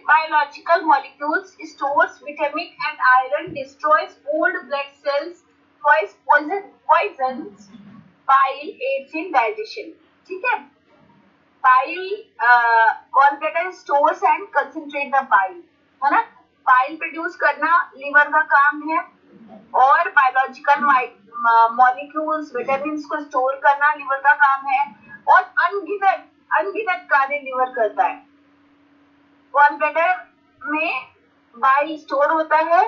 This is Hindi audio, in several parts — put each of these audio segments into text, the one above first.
biological molecules, stores vitamin and iron, destroys old blood cells, poisons bile, aids in digestion. ठीक है, bile, gallbladder stores and concentrate the bile, है ना. bile प्रोड्यूस करना लीवर का काम है, और बायोलॉजिकल मॉलिक्यूल्स विटामिन को स्टोर करना लीवर का काम है, और अनगिनत कार्य लीवर करता है. गॉलब्लैडर में बाइल स्टोर होता है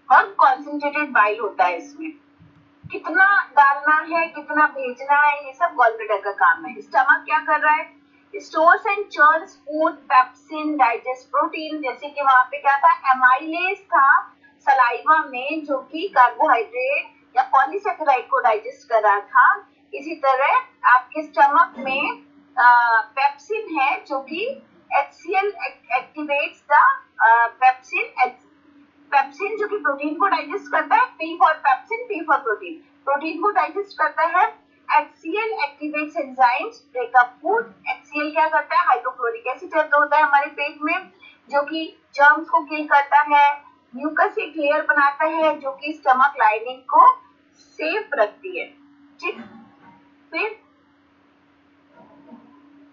और कॉन्सेंट्रेटेड बाइल होता है. इसमें कितना डालना है, कितना भेजना है, ये सब गॉलब्लैडर का काम है. स्टमक क्या कर रहा है? Stores and churns food, pepsin, digest protein. जैसे कि वहां पे क्या था, एमाइलेज था सलाइवा में, जो कि कार्बोहाइड्रेट या पॉलीसेकेराइड को डाइजेस्ट कर रहा था. इसी तरह आपके स्टमक में पेप्सिन है, जो कि HCl एक्टिवेट्स द पेप्सिन जो कि प्रोटीन को डाइजेस्ट करता है. P for pepsin, P for protein. Protein को डाइजेस्ट करता है. HCl activates enzymes break up food. HCl क्या करता है? हाइड्रोक्लोरिक एसिड होता है हमारे पेट में, जो कि जर्म्स को किल करता है. म्यूकस एक लेयर बनाता है जो कि स्टमक लाइनिंग को सेफ रखती है. ठीक. फिर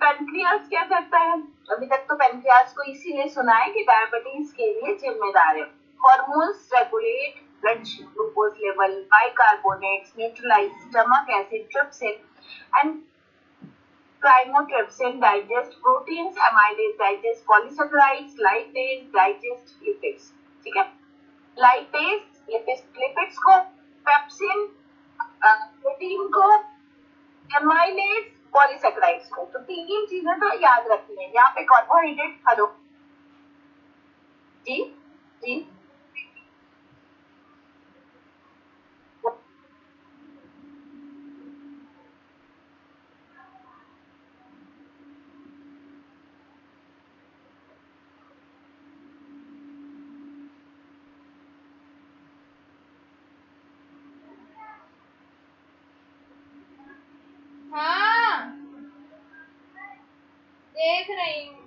पैनक्रियास क्या करता है? अभी तक तो पैनक्रियास को इसीलिए सुना है कि डायबिटीज के लिए जिम्मेदार है. Hormones regulate blood glucose level, bicarbonates neutralise stomach acid, trypsin and chymotrypsin digest proteins, amylase digest polysaccharides, lipase digest lipids. ठीक है, लाइपेज लिपिड्स को, पेप्सिन प्रोटीन को, एमाइलेज पॉलीसेकेराइड्स को. तो तीन चीजें तो याद रखनी है. यहाँ पे कार्बोहाइड्रेट, हेलो जी जी, हाँ देख रही हूँ.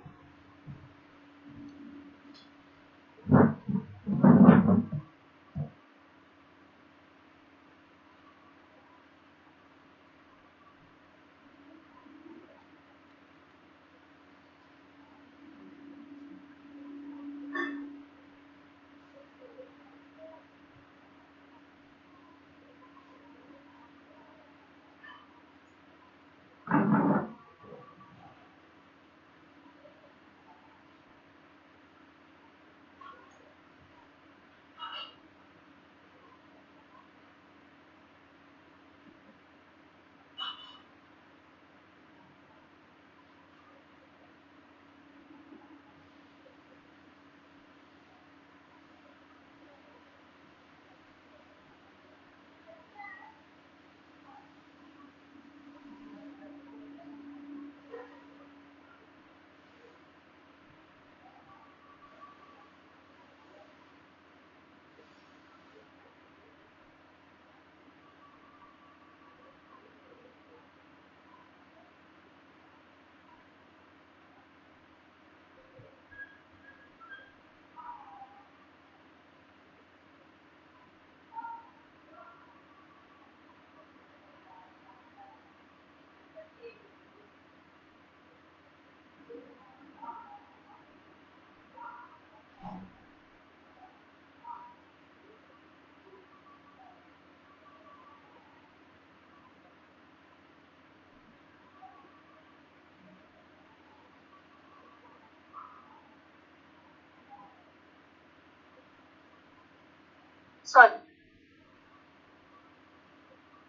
सॉरी.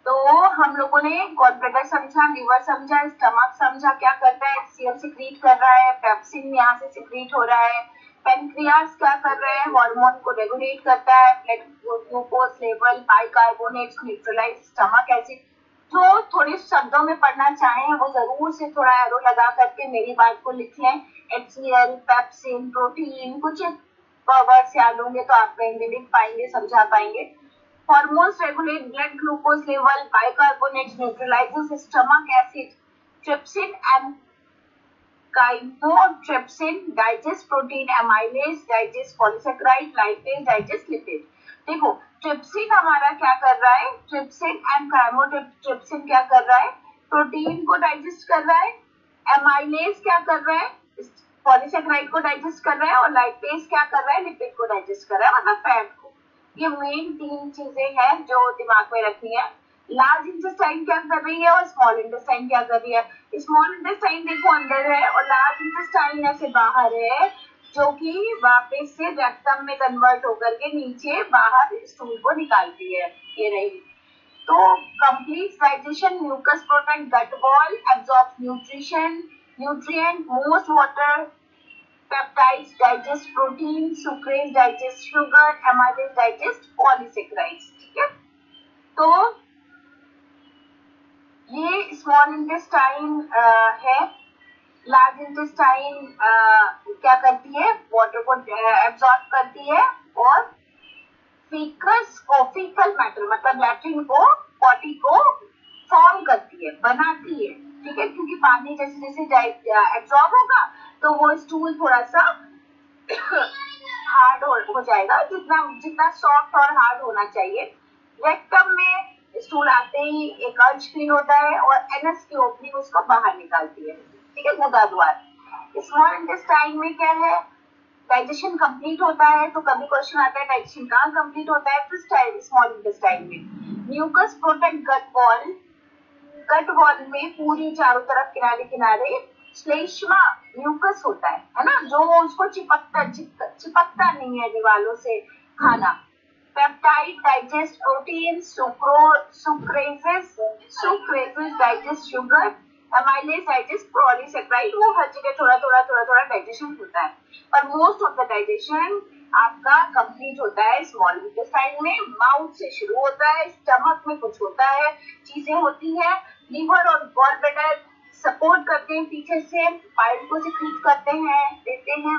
तो हम लोगों ने गॉलब्लैडर समझा, लीवर समझा, स्टमक समझा. क्या करता है? HCl सिक्रीट कर रहा है, पेप्सिन यहाँ से सिक्रीट हो रहा है. पैनक्रियास क्या कर रहा है? हार्मोन को रेगुलेट करता है, blood glucose level, bicarbonates neutralise stomach acid. जो थोड़े शब्दों में पढ़ना चाहें वो जरूर से थोड़ा एरो लगा करके मेरी बात को लिख लें. HCl, पेप्सिन, प्रोटीन, कुछ वर्ड्स याद होंगे तो आप कहीं लिख पाएंगे, समझा पाएंगे. Hormones regulate blood glucose level, bicarbonates neutralizes stomach acid, trypsin and chymotrypsin digest protein, amylase digest polysaccharide, lipase digest lipid. देखो ट्रिप्सिन हमारा क्या कर रहा है, ट्रिप्सिन एंड काइमोट्रिप्सिन क्या कर रहा है, प्रोटीन को डाइजेस्ट कर रहा है, एमाइलेज क्या कर रहा है, पॉलीसेकेराइड को डाइजेस्ट कर रहा है, और लाइपेज क्या कर रहा है, लिपिड को डाइजेस्ट कर रहा है, मतलब फैट को। ये मेन 3 चीजें हैं जो दिमाग में रखनी है। लार्ज इंटेस्टाइन क्या कर रही है और स्मॉल इंटेस्टाइन क्या कर रही है। स्मॉल इंटेस्टाइन देखो अंदर है और लार्ज इंटेस्टाइन ऐसे बाहर है, जो कि वापस से रेक्टम में कन्वर्ट होकर के नीचे बाहर स्टूल को निकालती है। ये रही। तो complete digestion, mucus protect gut wall, absorb nutrition nutrient, most water, peptides digest protein, sucrase digest sugar, amylase digest polysaccharides. ठीक है, तो ये स्मॉल इंटेस्टाइन है। लार्ज इंटेस्टाइन क्या करती है, वाटर को एब्जॉर्ब करती है और फीकल मैटर मतलब लैट्रिन को, पॉटी को फॉर्म करती है, बनाती है। ठीक है, क्योंकि पानी जैसे जैसे एब्जॉर्ब होगा तो वो स्टूल थोड़ा सा हार्ड हो जाएगा, जितना सॉफ्ट और हार्ड होना चाहिए। रेक्टम में स्टूल आते ही एक अर्च फील होता है और एनस की ओपनिंग उसको बाहर निकालती है। ठीक है, गुदा द्वार। स्मॉल इंटेस्टाइन में क्या है, डाइजेशन कंप्लीट होता है। तो कभी क्वेश्चन आता है डाइजेशन कहाँ कंप्लीट होता है, तो स्मॉल इंटेस्टाइन में। Mucus protect gut wall, gut wall में पूरी चारों तरफ किनारे किनारे श्लेष्मा म्यूकस होता है ना, जो उसको चिपकता नहीं है दीवारों से खाना। Peptide digest protein, sucrases digest sugar, amylase digest polysaccharide. वो हर जगह थोड़ा थोड़ा डाइजेशन होता है, पर मोस्ट ऑफ द डाइजेशन आपका कंप्लीट होता है स्मॉल इंटेस्टाइन में। माउथ से शुरू होता है, स्टमक में कुछ होता है, चीजें होती है। लीवर और गॉल ब्लैडर सपोर्ट करते हैं पीछे से, पाइल को सिक्रीट करते हैं, देते हैं।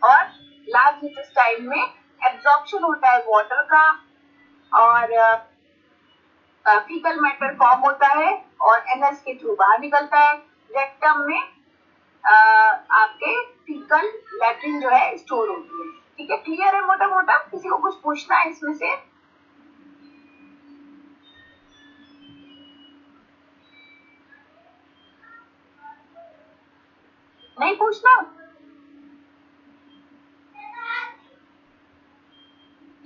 और लार्ज इंटेस्टाइन में एब्जॉर्प्शन होता है वाटर का और फीकल मैटर फॉर्म होता है और एनएस के थ्रू बाहर निकलता है। रेक्टम में आपके फीकल लैट्रिन जो है स्टोर होती है। ठीक है, क्लियर है मोटा मोटा? किसी को कुछ पूछना है इसमें से? नहीं पूछना?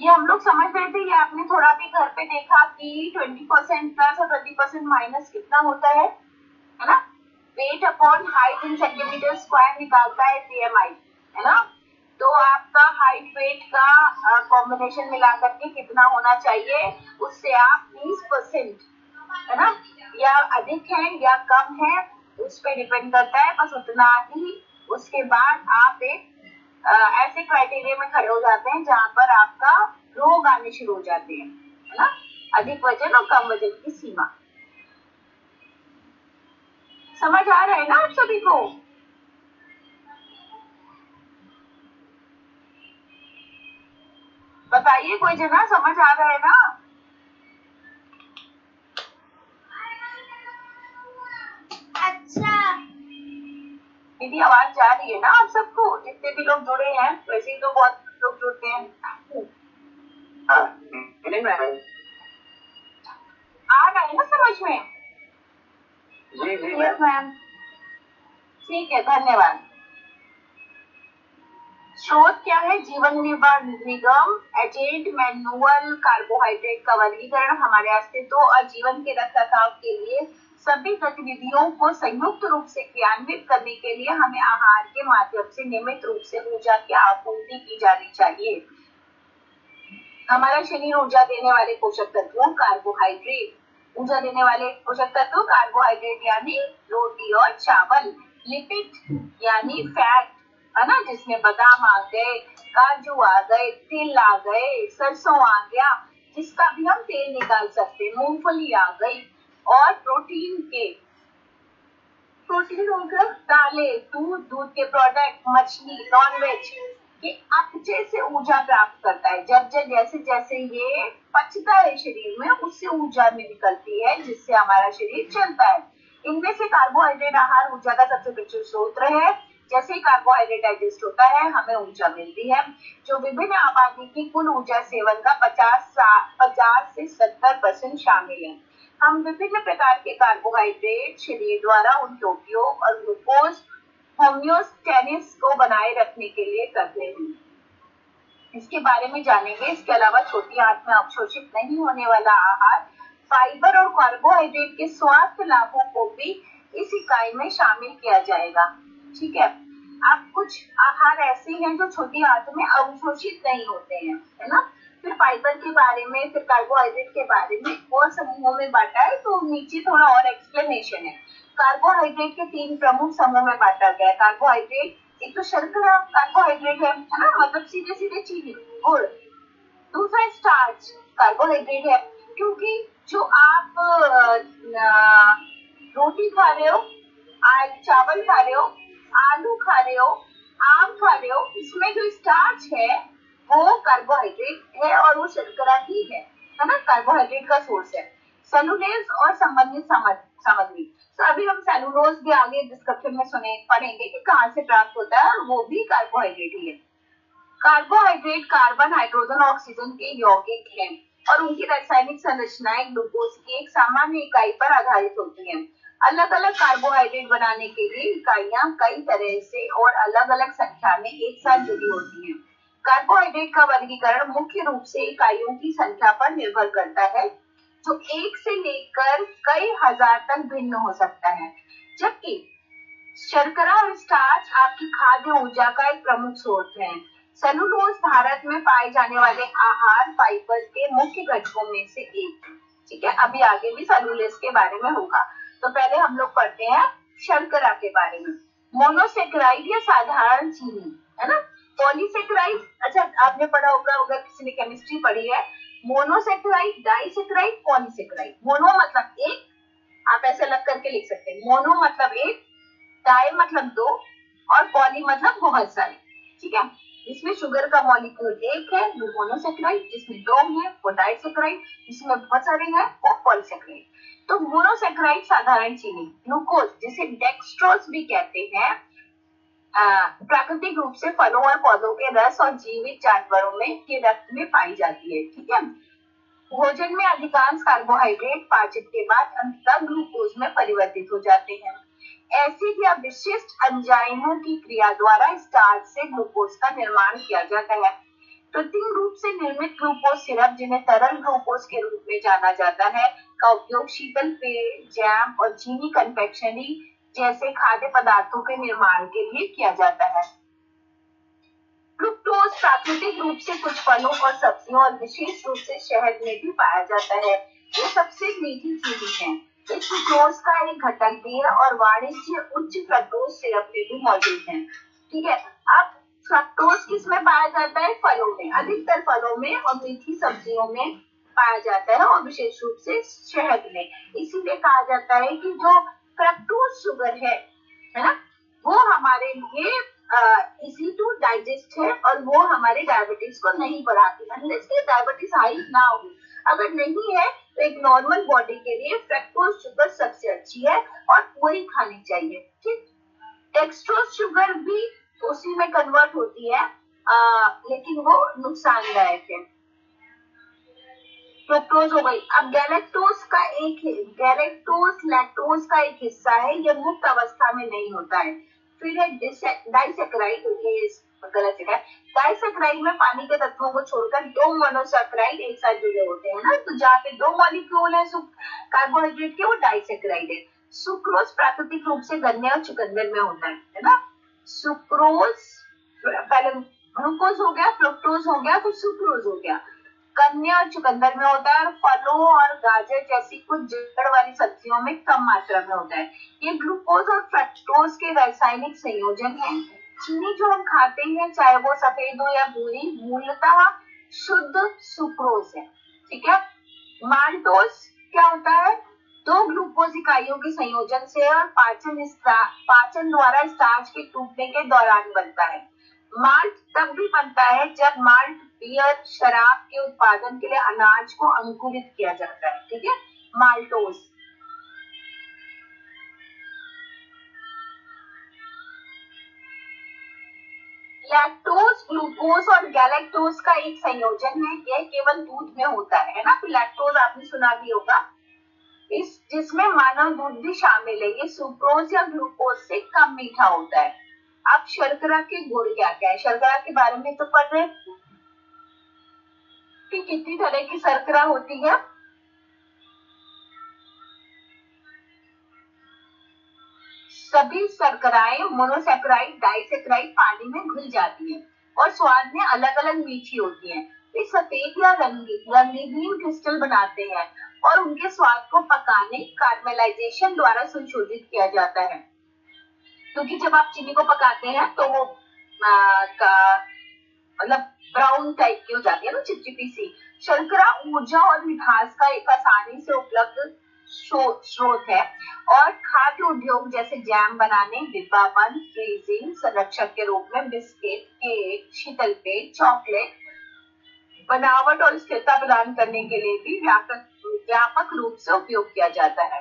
ये हम लोग समझ रहे थे, ये आपने थोड़ा भी घर पे देखा कि 20% प्लस और 20% माइनस कितना होता है ना? Weight upon height in centimetre square निकालता है बीएमआई, है ना? तो आपका हाइट वेट का कॉम्बिनेशन मिला करके कितना होना चाहिए, उससे आप 20%, है ना, या अधिक है या कम है उस पर डिपेंड करता है, बस उतना ही। उसके बाद आप एक ऐसे क्राइटेरिया में खड़े हो जाते हैं जहां पर आपका रोग आने शुरू हो जाते हैं, है ना? अधिक वजन और कम वजन की सीमा। समझ आ रहा है ना आप सभी को? बताइए कोई जना, समझ आ रहा है ना? अच्छा दीदी आवाज जा रही है ना आप सबको? जितने भी लोग जुड़े हैं, वैसे ही तो बहुत लोग जुड़ते हैं। आ रहा है ना समझ में? जी जी यस मैम, ठीक है, धन्यवाद। स्रोत क्या है? जीवन निर्वाह निगम एजेंट मैनुअल कार्बोहाइड्रेट का वर्गीकरण हमारे अस्तित्व और जीवन के रखरखाव के लिए सभी गतिविधियों को संयुक्त रूप से क्रियान्वित करने के लिए हमें आहार के माध्यम से नियमित रूप से ऊर्जा की आपूर्ति की जानी चाहिए। हमारा शरीर ऊर्जा देने वाले पोषक तत्वों कार्बोहाइड्रेट, ऊर्जा देने वाले पोषक तत्व कार्बोहाइड्रेट यानी रोटी और चावल, लिपिड यानी फैट, है ना, जिसमें बादाम आ गए, काजू आ गए, तिल आ गए, सरसों आ गया, जिसका भी हम तेल निकाल सकते हैं, मूंगफली आ गई। और प्रोटीन हो गया दालें, दूध के प्रोडक्ट, मछली, नॉनवेज, ये अच्छे से ऊर्जा प्राप्त करता है। जैसे जैसे ये पचता है शरीर में, उससे ऊर्जा में निकलती है, जिससे हमारा शरीर चलता है। इनमें से कार्बोहाइड्रेट आहार ऊर्जा का सबसे प्रचुर स्रोत है। जैसे ही कार्बोहाइड्रेट डाइजेस्ट होता है हमें ऊर्जा मिलती है, जो विभिन्न आबादी की कुल ऊर्जा सेवन का 50 से 70% शामिल है। हम विभिन्न प्रकार के कार्बोहाइड्रेट शरीर द्वारा उनके उपयोग और ग्लूकोज होम्योस्टेसिस को बनाए रखने के लिए करते हैं। इसके बारे में जानेंगे। इसके अलावा छोटी आंत में अवशोषित नहीं होने वाला आहार, फाइबर और कार्बोहाइड्रेट के स्वास्थ्य लाभों को भी इस इकाई में शामिल किया जाएगा। ठीक है, अब कुछ आहार ऐसे हैं जो छोटी आंत में अवशोषित नहीं होते हैं, है ना। फिर फाइबर के बारे में, फिर कार्बोहाइड्रेट के बारे में और समूहों में बांटा है, तो नीचे थोड़ा और एक्सप्लेनेशन है। कार्बोहाइड्रेट के 3 प्रमुख समूह में बांटा गया है। कार्बोहाइड्रेट, एक तो शर्करा कार्बोहाइड्रेट है ना, मतलब सीधे सीधे चीनी, गुड़। दूसरा स्टार्च कार्बोहाइड्रेट है, क्योंकि जो आप रोटी खा रहे हो, चावल खा रहे हो, आलू खा रहे हो, आम खा रहे हो, इसमें जो स्टार्च है वो कार्बोहाइड्रेट है और वो शर्करा ही है ना, कार्बोहाइड्रेट का सोर्स है। सेलुलोज और संबंधित सामग्री, तो अभी हम सेलुलोज भी आगे डिस्क्रिप्शन में पढ़ेंगे कि कहाँ से प्राप्त होता है, और वो भी कार्बोहाइड्रेट ही है। कार्बोहाइड्रेट कार्बन, हाइड्रोजन और ऑक्सीजन के यौगिक हैं और उनकी रासायनिक संरचनाएं ग्लूकोज की एक सामान्य इकाई पर आधारित होती हैं। अलग अलग कार्बोहाइड्रेट बनाने के लिए इकाइयां कई तरह से और अलग अलग संख्या में एक साथ जुड़ी होती हैं। कार्बोहाइड्रेट का वर्गीकरण मुख्य रूप से इकाइयों की संख्या पर निर्भर करता है, जो 1 से लेकर कई हजार तक भिन्न हो सकता है। जबकि शर्करा और स्टार्च आपकी खाद्य ऊर्जा का एक प्रमुख स्रोत है। सेलुलोज भारत में पाए जाने वाले आहार फाइबर के मुख्य घटकों में से एक है। ठीक है, अभी आगे भी सेलुलोज के बारे में होगा। तो पहले हम लोग पढ़ते हैं शर्करा के बारे में। मोनोसेक्राइड या साधारण चीनी, है ना। पॉलीसेक्राइड, अच्छा आपने पढ़ा होगा, अगर किसी ने केमिस्ट्री पढ़ी है, मोनोसेक्राइड, डाइसेक्राइड, पॉलीसेक्राइड। मोनो मतलब एक, आप ऐसे अलग करके लिख सकते हैं। मोनो मतलब एक, डाई मतलब दो, और पॉली मतलब बहुत सारे। ठीक है, इसमें शुगर का मॉलिक्यूल एक है वो मोनोसेक्राइड, जिसमें दो है वो डाइसेक्राइड, जिसमें बहुत सारे हैं वो पॉलीसेक्राइड। तो मोनोसेक्राइड साधारण चीनी, ग्लूकोज जिसे डेक्सट्रोज भी कहते हैं, प्राकृतिक रूप से फलों और पौधों के रस और जीवित जानवरों में के रक्त में पाई जाती है। ठीक है, भोजन में अधिकांश कार्बोहाइड्रेट पाचन के बाद अंततः ग्लूकोज में परिवर्तित हो जाते हैं। एसिड या विशिष्ट एंजाइमों की क्रिया द्वारा स्टार्च से ग्लूकोज का निर्माण किया जाता है। कृत्रिम रूप से निर्मित ग्लूकोज सिरप, जिन्हें तरल ग्लूकोज के रूप में जाना जाता है, का उपयोग शीतल पेय, जैम और चीनी कन्फेक्शनरी जैसे खाद्य पदार्थों के निर्माण के लिए किया जाता है। फ्रुक्टोज प्राकृतिक रूप से कुछ फलों और सब्जियों और विशेष रूप से शहद में भी पाया जाता है। ये सबसे मीठी चीनी है। इस फ्रुक्टोज का एक घटक भी है और वाणिज्य उच्च फ्रुक्टोज सिरप में भी मौजूद है। ठीक है, अब फ्रुक्टोज किसमें पाया जाता है? फलों में, अधिकतर फलों में और मीठी सब्जियों में पाया जाता है, और विशेष रूप से शहद में। इसीलिए कहा जाता है कि जो फ्रुक्टोज शुगर है ना, वो हमारे लिए इजी टू डाइजेस्ट है और वो हमारे डायबिटीज को नहीं बढ़ाती, अनलेस कि डायबिटीज हाई ना हो। अगर नहीं है तो एक नॉर्मल बॉडी के लिए फ्रक्टोज शुगर सबसे अच्छी है और वही खानी चाहिए। ठीक, डेक्सट्रोज शुगर भी उसी में कन्वर्ट होती है, लेकिन वो नुकसानदायक है। फ्रुक्टोज हो गई। अब गैलेक्टोज लैक्टोज का एक हिस्सा है, ये मुक्त अवस्था में नहीं होता है। फिर है डाइसेक्राइड, ये गलत है। डाइसेक्राइड में पानी के तत्वों को छोड़कर दो मोनोसेक्राइड एक साथ जुड़े होते हैं ना, तो जहाँ पे दो मॉलिक्यूल है कार्बोहाइड्रेट के, वो डाइसेक्राइड है। सुक्रोज प्राकृतिक रूप से गन्ने और चुकंदर में होता है ना। सुक्रोज, पहले ग्लूकोज हो गया, फ्रुक्टोज हो गया, फिर सुक्रोज हो गया। गन्ने और चुकंदर में होता है और फलों और गाजर जैसी कुछ जड़ वाली सब्जियों में कम मात्रा में होता है। ये ग्लूकोज और फ्रक्टोज के रासायनिक संयोजन है। चीनी जो हम खाते हैं, चाहे वो सफेद हो या भूरी, मूलतः शुद्ध सुक्रोज है। ठीक है, माल्टोज क्या होता है? दो ग्लूकोज इकाइयों के संयोजन से और पाचन द्वारा स्टार्च के टूटने के दौरान बनता है। माल्ट तब भी बनता है जब माल्ट बियर, शराब के उत्पादन के लिए अनाज को अंकुरित किया जाता है। ठीक है, माल्टोज। लैक्टोज ग्लूकोज और गैलेक्टोज का एक संयोजन है, यह केवल दूध में होता है ना। तो लैक्टोज आपने सुना भी होगा, इस जिसमें मानव दूध भी शामिल है। ये सुक्रोज या ग्लूकोज से कम मीठा होता है। अब शर्करा के गुण क्या क्या है, शर्करा के बारे में तो पढ़ रहे थे कि कितनी तरह की शर्करा होती है। सभी शर्कराएं मोनोसैकेराइड डाइसैकेराइड पानी में घुल जाती हैं और स्वाद में अलग अलग मीठी होती हैं। वे सफेद या रंगीन क्रिस्टल बनाते हैं और उनके स्वाद को पकाने कार्मेलाइजेशन द्वारा संशोधित किया जाता है, क्योंकि जब आप चीनी को पकाते हैं तो वो मतलब ब्राउन टाइप की हो जाती है ना, चिपचिपी सी। शर्करा ऊर्जा और मिठास का एक आसानी से उपलब्ध स्रोत है और खाद्य उद्योग जैसे जैम बनाने, डिब्बाबंद, फ्रीजिंग, संरक्षक के रूप में बिस्किट, केक, शीतल पेय, चॉकलेट, बनावट और स्थिरता प्रदान करने के लिए भी व्यापक रूप से उपयोग किया जाता है।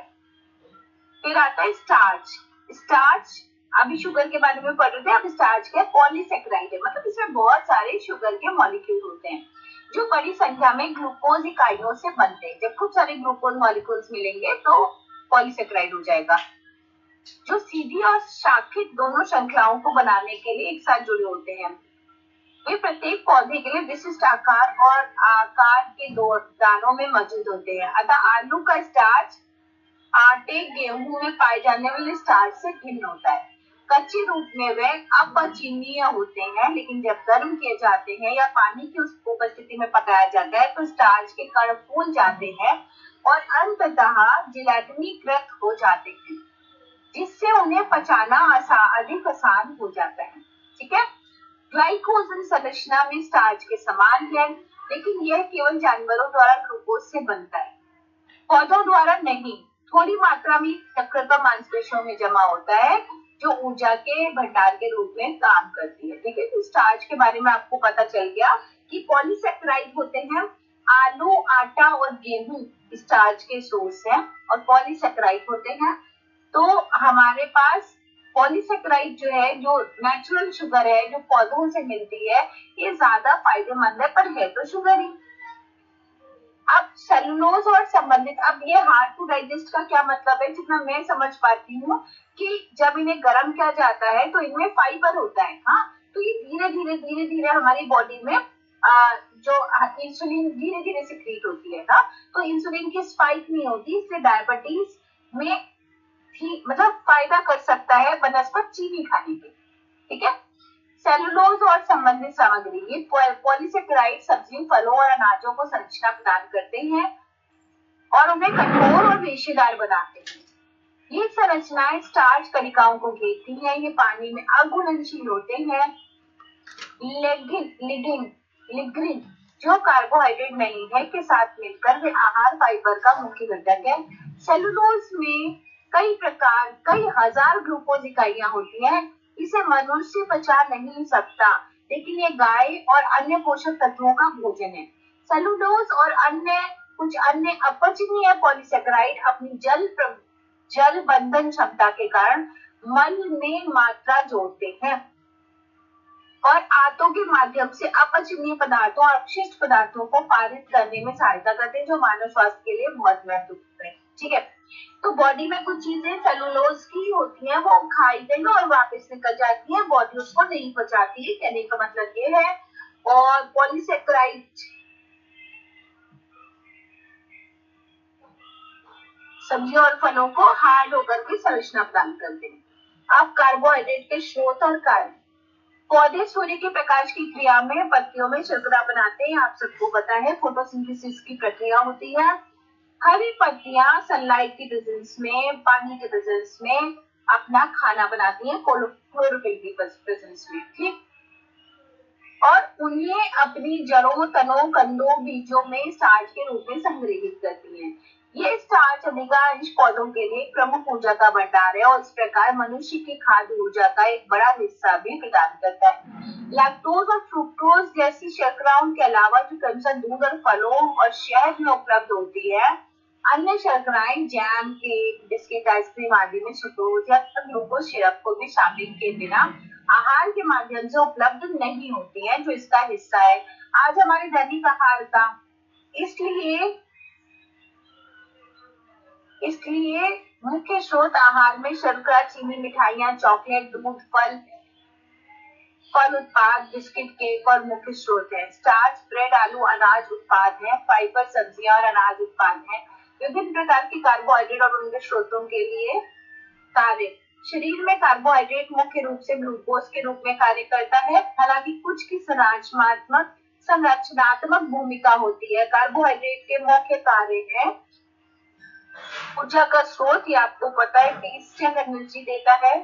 फिर आता है स्टार्च। स्टार्च अभी शुगर के बारे में पढ़ रहे थे, अब स्टार्च क्या, पॉलीसेकेराइड है, मतलब इसमें बहुत सारे शुगर के मॉलिक्यूल होते हैं जो बड़ी संख्या में ग्लूकोज इकाइयों से बनते हैं। जब खूब सारे ग्लूकोज मॉलिक्यूल्स मिलेंगे तो पॉलीसेकेराइड हो जाएगा, जो सीधी और शाखित दोनों श्रृंखलाओं को बनाने के लिए एक साथ जुड़े होते हैं। वे प्रत्येक पौधे के लिए विशिष्ट आकार और आकार के दानों में मौजूद होते हैं। अतः आलू का स्टार्च आटे गेहूं में पाए जाने वाले स्टार्च से भिन्न होता है। कच्चे रूप में वे अपचीनीय होते हैं, लेकिन जब गर्म किए जाते हैं या पानी की उपस्थिति में पकाया जाता है तो स्टार्च के कण फूल जाते हैं और अंततः जिलेटिनीकृत हो जाते हैं, जिससे उन्हें पचाना अधिक आसान हो जाता है। ठीक है, ग्लाइकोजन संरचना में स्टार्च के समान है, लेकिन यह केवल जानवरों द्वारा ग्लूकोज से बनता है, पौधों द्वारा नहीं। थोड़ी मात्रा में यकृत मांसपेशियों में जमा होता है, जो ऊर्जा के भंडार के रूप में काम करती है। ठीक है, तो स्टार्च के बारे में आपको पता चल गया कि पॉलीसेकेराइड होते हैं, आलू, आटा और गेहूं स्टार्च के सोर्स हैं, और पॉलीसेकेराइड होते हैं। तो हमारे पास पॉलीसेकेराइड जो है, जो नेचुरल शुगर है, जो पौधों से मिलती है, ये ज्यादा फायदेमंद है, पर है तो शुगर ही। अब सेलुलोज और संबंधित, अब ये हार्ड टू डाइजेस्ट का क्या मतलब है, जितना मैं समझ पाती हूँ कि जब इन्हें गर्म किया जाता है तो इनमें फाइबर होता है। हाँ, तो ये धीरे धीरे हमारी बॉडी में जो इंसुलिन धीरे धीरे सिक्रीट होती है ना, तो इंसुलिन की स्पाइक नहीं होती, इसलिए डायबिटीज में मतलब फायदा कर सकता है बनस्पत चीनी खाने के। ठीक है, सेलुलोज और संबंधित सामग्री, ये पॉलीसेकेराइड सब्जियों, फलों और अनाजों को संरचना प्रदान करते हैं और उन्हें कठोर और रेशेदार बनाते हैं। ये संरचनाएं स्टार्च कणिकाओं को घेरती हैं, ये पानी में अघुलनशील होते हैं। लिग्निन जो कार्बोहाइड्रेट नहीं है के साथ मिलकर वे आहार फाइबर का मुख्य घटक है। सेलुलोज में कई हजार ग्लूकोज इकाइयां होती हैं, इसे मनुष्य पचा नहीं सकता, लेकिन ये गाय और अन्य पोषक तत्वों का भोजन है। सेलुलोज और कुछ अन्य अपचनीय पॉलीसेकेराइड अपनी जल बंधन क्षमता के कारण मल में मात्रा जोड़ते हैं और आंतों के माध्यम से अपचनीय पदार्थों और अपशिष्ट पदार्थों को पारित करने में सहायता करते हैं, जो मानव स्वास्थ्य के लिए बहुत महत्वपूर्ण है। ठीक है, तो बॉडी में कुछ चीजें सेलुलोज की होती हैं, वो खाई गई और वापस निकल जाती है, बॉडी उसको नहीं पचाती है, कहने का मतलब ये है। और पॉलीसेकेराइड सब्जियों और फलों को हार्ड होकर के संरचना प्रदान करते हैं। अब कार्बोहाइड्रेट के स्रोत और कार्य, पौधे सूर्य के प्रकाश की क्रिया में पत्तियों में शर्करा बनाते हैं, आप सबको पता है, फोटोसिंथेसिस की प्रक्रिया होती है। हरी पत्तियां सनलाइट की प्रेजेंस में, पानी के प्रेजेंस में अपना खाना बनाती हैं, क्लोरोफिल की प्रेजेंस में। ठीक, और उन्हें अपनी जड़ों, तनों, कंदों, बीजों में स्टार्च के रूप में संग्रहित करती हैं। ये स्टार्च अधिकांश पौधों के लिए प्रमुख ऊर्जा का भंडार है और इस प्रकार मनुष्य की खाद्य ऊर्जा का एक बड़ा हिस्सा भी प्रदान करता है। लैक्टोज और फ्रुक्टोज जैसी शर्कराओं के अलावा जो क्रमशः दूध और फलों और शहद में उपलब्ध होती है, अन्य शर्कराएं जैम, केक, बिस्किट, आइसक्रीम आदि में सुक्रोज या ग्लूकोज सिरप को भी शामिल किए बिना आहार के माध्यम से उपलब्ध नहीं होती है, जो इसका हिस्सा है। आज हमारे दैनिक आहार का इसलिए मुख्य स्रोत आहार में शर्करा, चीनी, मिठाइयाँ, चॉकलेट, दूध, फल उत्पाद, बिस्किट, केक और मुख्य स्रोत है। स्टार्च, ब्रेड, आलू अनाज उत्पाद है। फाइबर, सब्जियां और अनाज उत्पाद है। विभिन्न प्रकार के कार्बोहाइड्रेट और उनके स्रोतों के लिए कार्य। शरीर में कार्बोहाइड्रेट मुख्य रूप से ग्लूकोज के रूप में कार्य करता है, हालांकि कुछ की संरचनात्मक भूमिका होती है। कार्बोहाइड्रेट के मुख्य कार्य है ऊर्जा का स्रोत, ये आपको पता है कि इंस्टेंट एनर्जी देता है।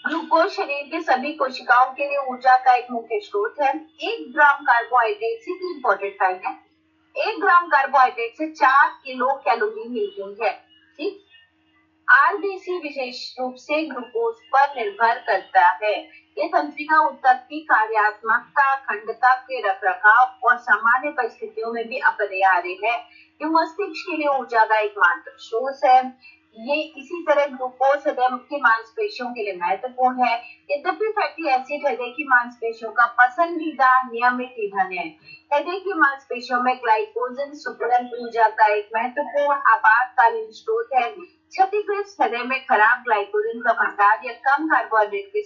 ग्लूकोज शरीर के सभी कोशिकाओं के लिए ऊर्जा का एक मुख्य स्रोत है। 1 ग्राम कार्बोहाइड्रेट से इंपॉर्टेंट फाइल है, 1 ग्राम कार्बोहाइड्रेट से 4 किलो कैलोरी मिलती है। ठीक, आरबीसी विशेष रूप से ग्लूकोज पर निर्भर करता है। ये तंत्रिका उत्पत्ति, कार्यात्मकता, अखंडता के रखरखाव और सामान्य परिस्थितियों में भी अपरिहार्य है। ये मस्तिष्क के लिए ऊर्जा का एकमात्र स्रोत है। ये इसी तरह ग्लूकोज हृदय की मांसपेशियों के लिए महत्वपूर्ण है। यद्यपि फैटी एसिड हृदय की मांसपेशियों का पसंदीदा नियमित ईंधन है। हृदय की मांसपेशियों में ग्लाइकोजन सुपरन ऊर्जा का एक महत्वपूर्ण आपातकालीन स्रोत है। क्षतिग्रस्त हृदय में खराब ग्लाइकोजन का भंडार या कम कार्बोहाइड्रेट के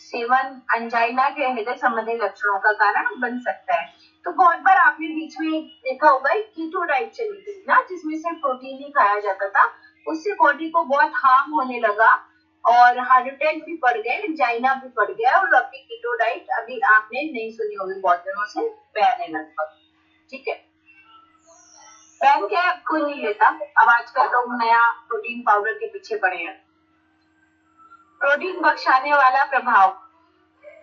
सेवन अंजाइना के हृदय संबंधी लक्षणों का कारण बन सकता है। तो बहुत बार आपने बीच में देखा होगा कीटो डाइट चली थी ना, जिसमें सिर्फ प्रोटीन ही खाया जाता था। उससे बॉडी को बहुत हार्म होने लगा और हार्ट अटैक भी बढ़ गए, एंजाइना भी बढ़ गया, और अभी कीटो डाइट अभी आपने नहीं सुनी होगी, बहुत दिनों से बैन है लगभग। ठीक है, बैन क्या है, कोई नहीं लेता। अब आजकल लोग नया प्रोटीन पाउडर के पीछे पड़े हैं। प्रोटीन बख्शाने वाला प्रभाव।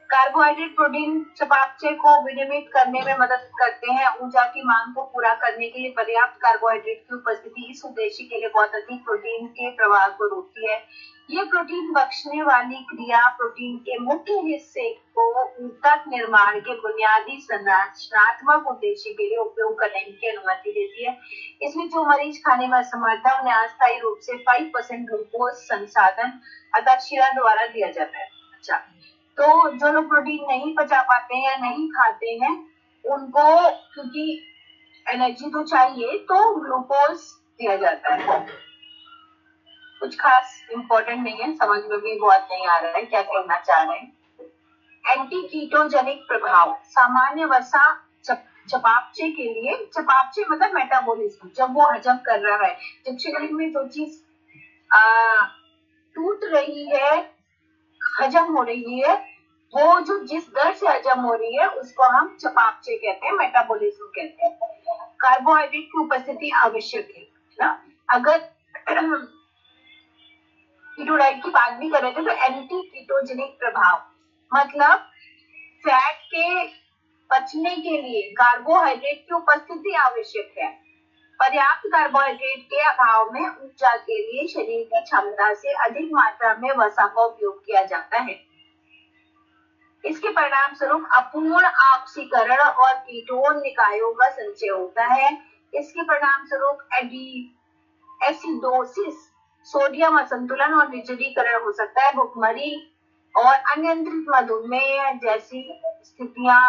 कार्बोहाइड्रेट प्रोटीन चयापचय को विनियमित करने में मदद करते हैं। ऊर्जा की मांग को पूरा करने के लिए पर्याप्त कार्बोहाइड्रेट की उपस्थिति इस उद्देश्य के लिए बहुत अधिक प्रोटीन के प्रवाह को रोकती है। ये प्रोटीन बख्शने वाली क्रिया प्रोटीन के मुख्य हिस्से को ऊतक निर्माण के बुनियादी संरचनात्मक उद्देश्य के लिए उपयोग करने की अनुमति देती है। इसमें जो मरीज खाने में असमर्थ है, उन्हें अस्थायी रूप से 5% ग्लूकोज संसाधन अतः शिरा द्वारा दिया जाता है। अच्छा, तो जो लोग प्रोटीन नहीं पचा पाते हैं या नहीं खाते हैं, उनको क्योंकि एनर्जी तो चाहिए, तो ग्लूकोज दिया जाता है। कुछ खास इंपॉर्टेंट नहीं है, समझ में भी बहुत नहीं आ रहा है क्या कहना चाह रहे हैं। एंटी कीटोजेनिक प्रभाव। सामान्य वसा चयापचय के लिए, चयापचय मतलब मेटाबॉलिज्म, जब वो हजम कर रहा है, जब शरीर में जो चीज टूट रही है, हजम हो रही है, वो जो जिस दर से हजम हो रही है उसको हम चयापचय कहते हैं, मेटाबॉलिज्म कहते हैं। कार्बोहाइड्रेट की उपस्थिति आवश्यक है ना। अगर कीटो डाइट की बात भी कर रहे थे तो एंटी कीटोजेनिक प्रभाव मतलब फैट के पचने के लिए कार्बोहाइड्रेट की उपस्थिति आवश्यक है। पर्याप्त कार्बोहाइड्रेट के अभाव में ऊर्जा के लिए शरीर की क्षमता से अधिक मात्रा में वसा का उपयोग किया जाता है। इसके परिणाम स्वरूप अपूर्ण ऑक्सीकरण और कीटोन निकायों का संचय होता है। इसके परिणाम स्वरूप एसिडोसिस, सोडियम असंतुलन और निर्जलीकरण हो सकता है। भुखमरी और अनियंत्रित मधुमेह जैसी स्थितियां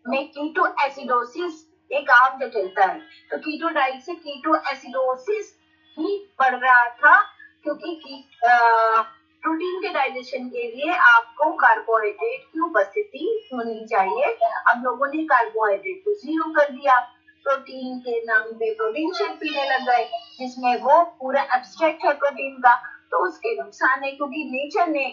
में कीटो एसिडोसिस एक आम जटिलता है। तो कीटो डाइट से कीटो एसिडोसिस ही बढ़ रहा था, क्योंकि प्रोटीन के डाइजेशन के लिए आपको कार्बोहाइड्रेट की उपस्थिति होनी चाहिए। अब लोगों ने कार्बोहाइड्रेट को जीरो कर दिया, प्रोटीन के नाम पे प्रोटीन शेक पीने लग गए, जिसमें वो पूरा एब्स्ट्रैक्ट है प्रोटीन का, तो उसके नुकसान है, क्योंकि नेचर ने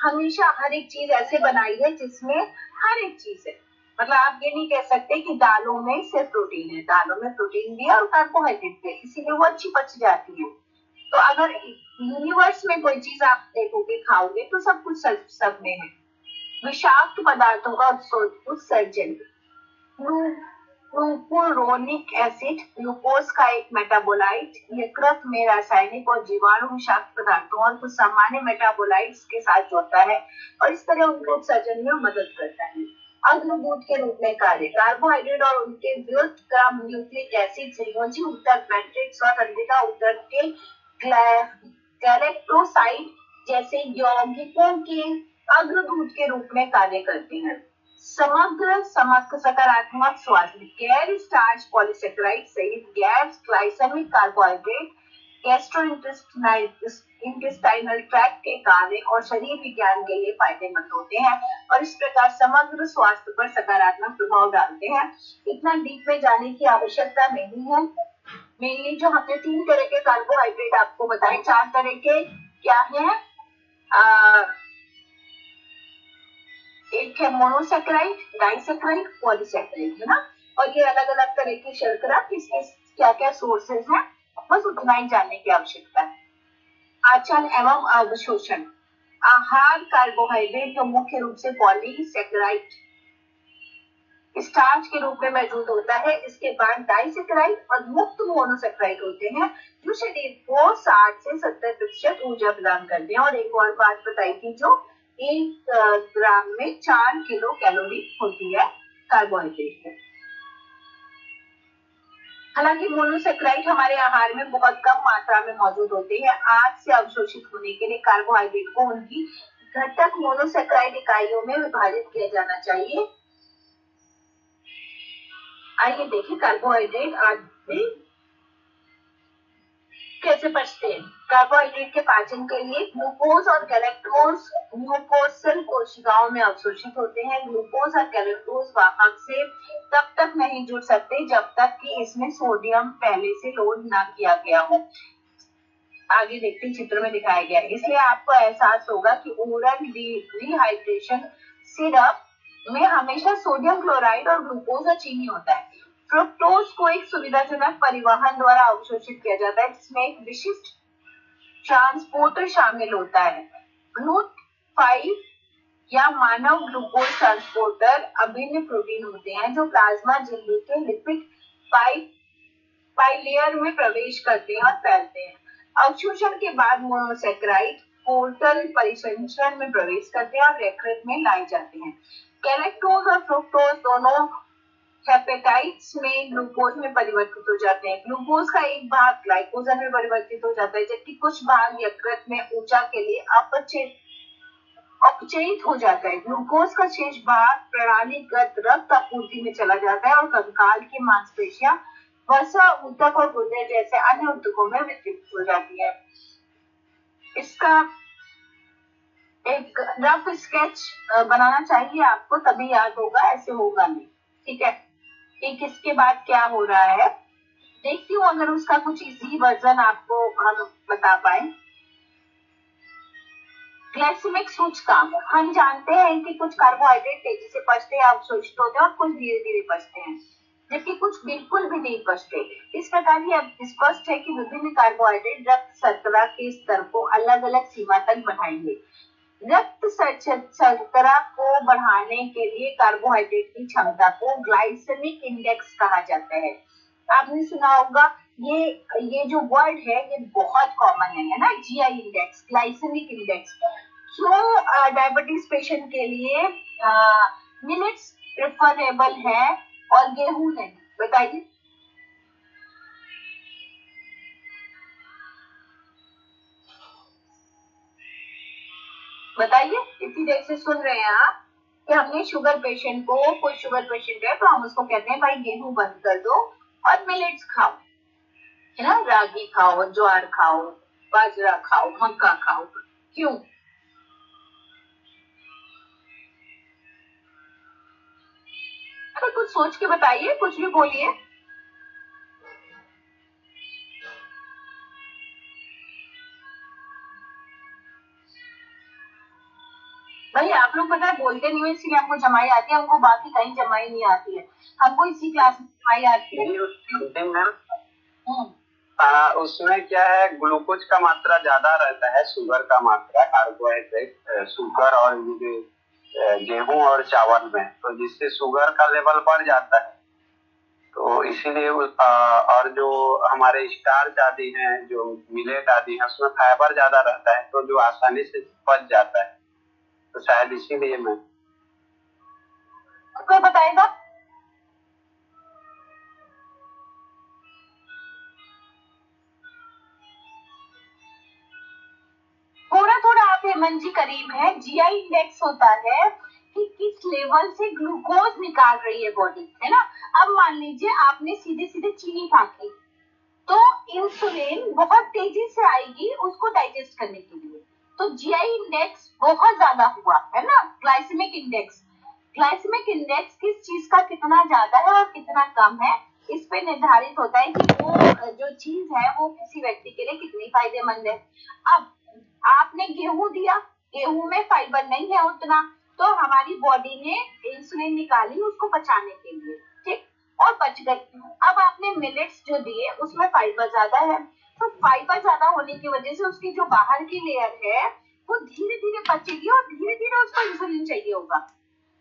हमेशा हर एक चीज ऐसे बनाई है जिसमें हर एक चीज है। मतलब आप ये नहीं कह सकते कि दालों में सिर्फ प्रोटीन है, दालों में प्रोटीन भी है और कार्बोहाइड्रेट भी है, इसीलिए वो अच्छी पच जाती है। तो अगर यूनिवर्स में कोई चीज आप देखोगे, खाओगे, तो सब कुछ सब में है। विषाक्त पदार्थों का उत्सर्जन। ग्लूकुरोनिक एसिड ग्लूकोज का एक मेटाबोलाइट, यकृत में रासायनिक और जीवाणु विषाक्त पदार्थों और कुछ सामान्य मेटाबोलाइट्स के साथ जोड़ता है और इस तरह उनके उत्सर्जन में मदद करता है। अग्रदूत के रूप में कार्य। कार्बोहाइड्रेट और उनके व्युत्क्रम न्यूक्लिक एसिड संयोजी ऊतक मैट्रिक्स और तंत्रिका ऊतक के गैलेक्टोसाइड जैसे यौगिकों के अग्रदूत के रूप में कार्य करते हैं। समग्र सकारात्मक स्वास्थ्य गैर स्टार्च पॉलीसेकेराइड सहित गैर ग्लाइसेमिक कार्बोहाइड्रेट गैस्ट्रोइंटेस्टाइनल ट्रैक्ट के कार्य और शरीर विज्ञान के लिए फायदेमंद होते हैं और इस प्रकार समग्र स्वास्थ्य पर सकारात्मक प्रभाव डालते हैं। इतना डीप में जाने की आवश्यकता नहीं है। मेनली जो हमने 3 तरह के कार्बोहाइड्रेट आपको बताए, 4 तरह के क्या है, एक है मोनोसेकेराइड, डाइसेकेराइड, पॉलीसेकेराइड, है ना। और ये अलग अलग तरह की शर्करा किसके क्या क्या सोर्सेज हैं, बस उतना ही जानने की आवश्यकता है। आचरण एवं अवशोषण। आहार कार्बोहाइड्रेट जो मुख्य रूप से पॉलीसेकेराइड स्टार्च के रूप में मौजूद होता है, इसके बाद डाइसेकेराइड और मुक्त मोनोसेकेराइड होते हैं जो शरीर को 60 से 70% ऊर्जा प्रदान करते हैं। और एक और बात बताई थी, जो 1 ग्राम में 4 किलो कैलोरी होती है कार्बोहाइड्रेट में। हालांकि मोनोसेकेराइड हमारे आहार में बहुत कम मात्रा में मौजूद होते हैं। आग से अवशोषित होने के लिए कार्बोहाइड्रेट को उनकी घटक मोनोसेकेराइड इकाइयों में विभाजित किया जाना चाहिए। आइए देखिए कार्बोहाइड्रेट आदि कैसे पचते हैं। कार्बोहाइड्रेट के पाचन के लिए ग्लूकोज और गैलेक्टोज म्यूकोसल कोशिकाओं में अवशोषित होते हैं। ग्लूकोज और गैलेक्टोज वाहक से तब तक नहीं जुड़ सकते जब तक कि इसमें सोडियम पहले से लोड ना किया गया हो। आगे देखते चित्र में दिखाया गया है। इसलिए आपको एहसास होगा कि ओरल रिहाइड्रेशन सिरप में हमेशा सोडियम क्लोराइड और ग्लूकोज और चीनी होता है। फ्रुक्टोज को एक सुविधाजनक परिवहन द्वारा अवशोषित किया जाता है, जिसमें एक विशिष्ट ट्रांसपोर्टर शामिल होता है। GLUT5 या मानव ग्लूकोज ट्रांसपोर्टर अभिन्न प्रोटीन होते हैं जो प्लाज्मा झिल्ली के लिपिड बाइलेयर में प्रवेश करते हैं और फैलते हैं। अवशोषण के बाद मोनोसेकेराइड पोर्टल परिसंचरण में प्रवेश करते हैं और यकृत में लाए जाते हैं। गैलेक्टोज और फ्रुक्टोज दोनों हेपेटाइट्स में ग्लूकोज में परिवर्तित हो जाते हैं। ग्लूकोज का एक भाग ग्लाइकोजन में परिवर्तित हो जाता है, जबकि कुछ भाग यकृत में ऊर्जा के लिए अपचयित हो जाता है। ग्लूकोज का शेष भाग प्रणालीगत रक्त आपूर्ति में चला जाता है और कंकाल की मांसपेशियां, वसा, ऊतक और गुर्दे जैसे अन्य ऊतकों में वितरित हो जाती है। इसका एक रफ स्केच बनाना चाहिए आपको, तभी याद होगा, ऐसे होगा नहीं। ठीक है, एक इसके बाद क्या हो रहा है देखती हूँ, अगर उसका कुछ इजी वर्जन आपको हम बता पाए। ग्लाइसेमिक सूचकांक, हम जानते हैं कि कुछ कार्बोहाइड्रेट तेजी से पचते हैं, अवशोषित होते हैं और कुछ धीरे धीरे पचते हैं, जबकि कुछ बिल्कुल भी नहीं पचते। इस प्रकार ये अब स्पष्ट है कि विभिन्न कार्बोहाइड्रेट रक्त शर्करा के स्तर को अलग अलग सीमा तक बढ़ाएंगे। रक्त शर्करा को बढ़ाने के लिए कार्बोहाइड्रेट की क्षमता को ग्लाइसेमिक इंडेक्स कहा जाता है। आपने सुना होगा ये जो वर्ड है ये बहुत कॉमन है ना, जीआई इंडेक्स, ग्लाइसेमिक इंडेक्स। क्यों डायबिटीज पेशेंट के लिए मिलेट्स प्रेफरेबल है और गेहूं नहीं, बताइए। बताइए, इतनी देर से सुन रहे हैं आप कि हमने शुगर पेशेंट को, कोई शुगर पेशेंट है तो हम उसको कहते हैं भाई गेहूं बंद कर दो और मिलेट्स खाओ, है ना, रागी खाओ, ज्वार खाओ, बाजरा खाओ, मक्का खाओ। क्यों? अरे कुछ सोच के बताइए, कुछ भी बोलिए। भाई आप लोग पता है बोलते नहीं हो, इसलिए हमको जमाई आती है, हमको बाकी कहीं जमाई नहीं आती है, हमको इसी क्लास में जमाई आती है। उसमें क्या है, ग्लूकोज का मात्रा ज्यादा रहता है, शुगर का मात्रा, कार्बोहाइड्रेट शुगर और गेहूं और चावल में, तो जिससे शुगर का लेवल बढ़ जाता है। तो इसीलिए और जो हमारे स्टार्च आदि हैं, जो मिलेट आदि हैं, उसमें फाइबर ज्यादा रहता है, तो जो आसानी से पच जाता है, तो शायद इसीलिए मैं कोई बताएगा? थोड़ा थोड़ा आप हेमंत जी करीब है। जीआई इंडेक्स होता है कि किस लेवल से ग्लूकोज निकाल रही है बॉडी, है ना। अब मान लीजिए आपने सीधे सीधे चीनी फाकी, तो इंसुलिन बहुत तेजी से आएगी उसको डाइजेस्ट करने के लिए, तो जीआई इंडेक्स बहुत ज्यादा हुआ, है ना। ग्लाइसेमिक इंडेक्स, ग्लाइसेमिक इंडेक्स किस चीज का कितना ज्यादा है और कितना कम है, इस पे निर्धारित होता है कि वो जो चीज है वो किसी व्यक्ति के लिए कितनी फायदेमंद है। अब आपने गेहूं दिया, गेहूं में फाइबर नहीं है उतना, तो हमारी बॉडी ने इंसुलिन निकाली उसको पचाने के लिए, ठीक, और पच गई। अब आपने मिलेट्स जो दिए उसमें फाइबर ज्यादा है, तो फाइबर ज्यादा होने की वजह से उसकी जो बाहर की लेयर है वो धीरे धीरे पचेगी और धीरे धीरे उसको इंसुलिन चाहिए होगा,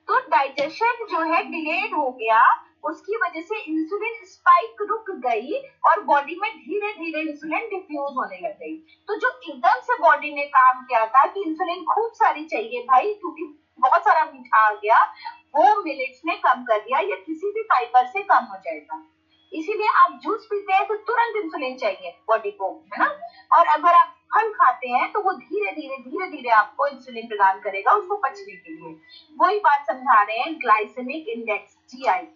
तो डाइजेशन जो है डिलेड हो गया, उसकी वजह से इंसुलिन स्पाइक रुक गई और बॉडी में धीरे धीरे इंसुलिन डिफ्यूज होने लग गई। तो जो एकदम से बॉडी ने काम किया था कि इंसुलिन खूब सारी चाहिए भाई क्योंकि बहुत सारा मीठा आ गया, वो मिलेट्स ने कम कर दिया, या किसी भी फाइबर से कम हो जाएगा। इसीलिए आप जूस पीते हैं तो तुरंत इंसुलिन चाहिए बॉडी को, है ना। और अगर आप फल खाते हैं तो वो धीरे धीरे आपको इंसुलिन प्रदान करेगा उसको पचने के लिए। वही बात समझा रहे हैं ग्लाइसेमिक इंडेक्स जीआई।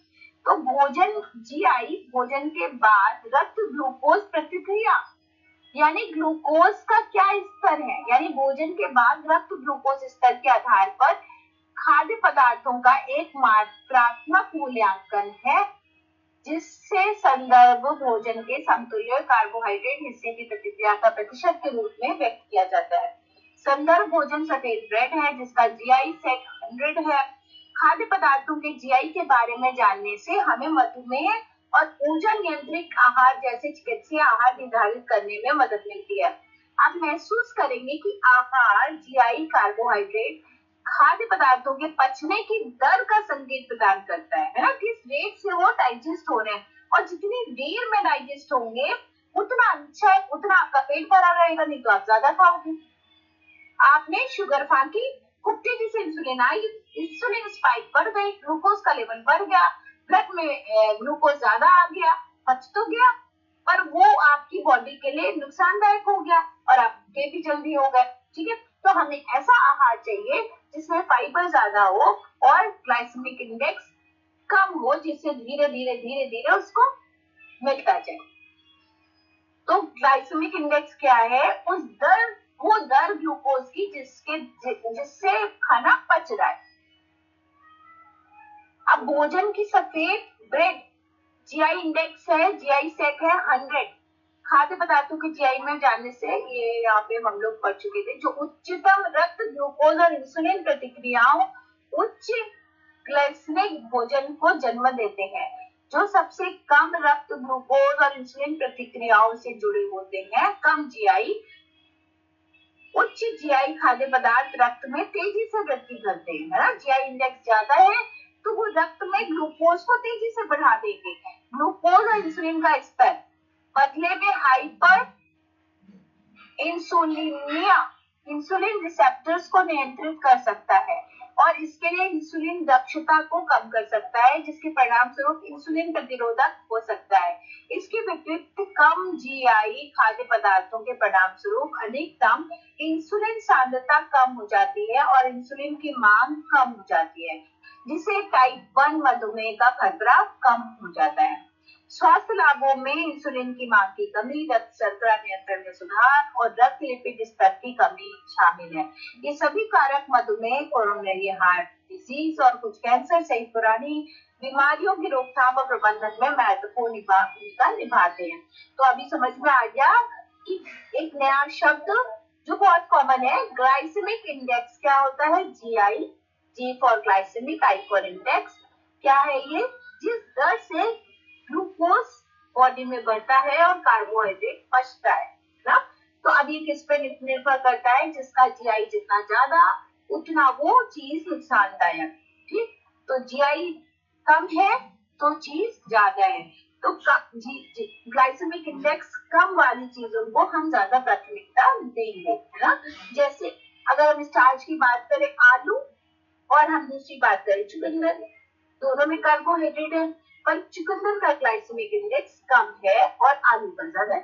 तो भोजन जीआई, भोजन के बाद रक्त ग्लूकोज प्रतिक्रिया, यानी ग्लूकोज का क्या स्तर है, यानी भोजन के बाद रक्त ग्लूकोज स्तर के आधार पर खाद्य पदार्थों का एक मात्रात्मक मूल्यांकन है जिससे संदर्भ भोजन के समतुल्य कार्बोहाइड्रेट हिस्से की प्रतिक्रिया का प्रतिशत के रूप में व्यक्त किया जाता है। संदर्भ भोजन सफेद ब्रेड है जिसका जीआई सेट 100 है। खाद्य पदार्थों के जीआई के बारे में जानने से हमें मधुमेह और ऊर्जा नियंत्रित आहार जैसे चिकित्सीय आहार निर्धारित करने में मदद मिलती है। आप महसूस करेंगे कि आहार, जीआई, कार्बोहाइड्रेट खाद्य पदार्थों के पचने की दर का संकेत प्रदान करता है ना, किस रेट से वो डाइजेस्ट हो रहे हैं, और जितनी देर में डाइजेस्ट होंगे उतना अच्छा है, उतना आपका पेट भरा रहेगा, नहीं तो आप ज्यादा खाओगे। आपने शुगर फाकी, खूब तेजी से इंसुलिन आई, इंसुलिन स्पाइक बढ़ गई, ग्लूकोज का लेवल बढ़ गया, ब्लड में ग्लूकोज ज्यादा आ गया, पच तो गया पर वो आपकी बॉडी के लिए नुकसानदायक हो गया और आपके भी जल्दी हो गए, ठीक है। तो हमें ऐसा आहार चाहिए जिसमें फाइबर ज्यादा हो और ग्लाइसेमिक इंडेक्स कम हो, जिससे धीरे धीरे उसको मिलता जाए। तो ग्लाइसेमिक इंडेक्स क्या है, वो दर ग्लूकोज की जिससे खाना पच रहा है। अब भोजन की सफेद ब्रेड, जीआई इंडेक्स है, जीआई सेट है 100। खाद्य पदार्थों के जीआई में जानने से, ये यहाँ पे हम लोग पढ़ चुके थे, जो उच्चतम रक्त ग्लूकोज और इंसुलिन प्रतिक्रियाओं उच्च ग्लाइसेमिक भोजन को जन्म देते हैं। जो सबसे कम रक्त ग्लूकोज और इंसुलिन प्रतिक्रियाओं से जुड़े होते हैं, कम जीआई, उच्च जीआई खाद्य पदार्थ रक्त में तेजी से वृद्धि करते हैं, है ना। जीआई इंडेक्स ज्यादा है तो वो रक्त में ग्लूकोज को तेजी से बढ़ा देंगे। ग्लूकोज और इंसुलिन का स्तर बदले में हाइपर इंसुलिनिया इंसुलिन रिसेप्टर्स को नियंत्रित कर सकता है और इसके लिए इंसुलिन दक्षता को कम कर सकता है, जिसके परिणाम स्वरूप इंसुलिन प्रतिरोधक हो सकता है। इसके विपरीत कम जीआई खाद्य पदार्थों के परिणाम स्वरूप अधिकतम इंसुलिन सांद्रता कम हो जाती है और इंसुलिन की मांग कम हो जाती है, जिससे टाइप 1 मधुमेह का खतरा कम हो जाता है। स्वास्थ्य लाभों में इंसुलिन की मांग की कमी, रक्त शर्करा नियंत्रण में सुधार और रक्त लिपिड स्तर की कमी शामिल है। ये सभी कारक मधुमेह, कोरोनरी हार्ट डिजीज और कुछ कैंसर सहित पुरानी बीमारियों की रोकथाम और प्रबंधन में महत्वपूर्ण भूमिका निभाते हैं। तो अभी समझ में आ गया कि एक नया शब्द जो बहुत कॉमन है, ग्लाइसेमिक इंडेक्स क्या होता है, GI, G for glycaemic, I for index. क्या है ये, जिस दर से ग्लूकोज बॉडी में बढ़ता है और कार्बोहाइड्रेट पचता है ना। तो अब ये किस पे निर्भर करता है, जिसका जीआई जितना ज्यादा उतना वो चीज नुकसानदायक, ठीक। तो जीआई कम है तो चीज ज्यादा है, तो ग्लाइसेमिक इंडेक्स कम वाली चीजों को हम ज्यादा प्राथमिकता देंगे, है ना। जैसे अगर हम स्टार्च की बात करें आलू, और हम दूसरी बात करें चुकंदर, दोनों में कार्बोहाइड्रेट है पर चुकंदर का ग्लाइसेमिक इंडेक्स कम है और आलू का ज्यादा है।